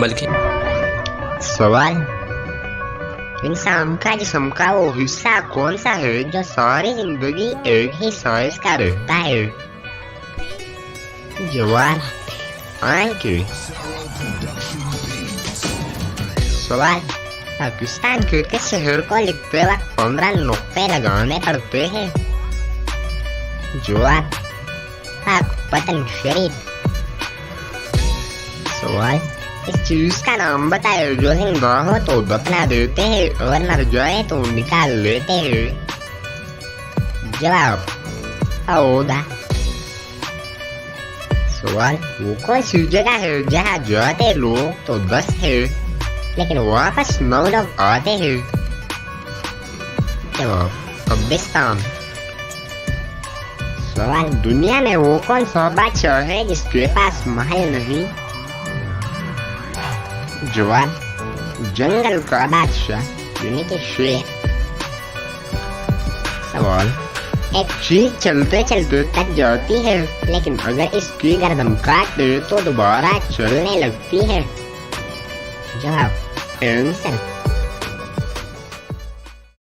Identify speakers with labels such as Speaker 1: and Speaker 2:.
Speaker 1: बल्कि
Speaker 2: सवाल, इंसान का जिस्म का वो हिस्सा कौन सा है जो सारी जिंदगी एक ही साइज का रहता है? जवाब, आंखें। सवाल, पाकिस्तान के किस शहर को लिखते वक्त 15 नुक्ते लगाने पड़ते हैं? जवाब, पाकपतन शरीफ। सवाल, इस चीज का नाम बताए जो जिंदा हो तो दफना देते हैं और मर जाए तो निकाल लेते हैं। जवाब, औदा। सवाल, वो कौन सी जगह है जहाँ जाते लोग तो 10 है लेकिन वापस 9 लोग आते हैं? जवाब, कब्रिस्तान। सवाल, दुनिया में वो कौन सा बादशाह है जिसके पास महल नहीं? जवाब, जंगल का बादशाह यानी कि शेर। सवाल, एक चीज चलते चलते थक जाती है लेकिन अगर इसकी गर्दन काट दे तो दोबारा चलने लगती है। जवाब, आंसर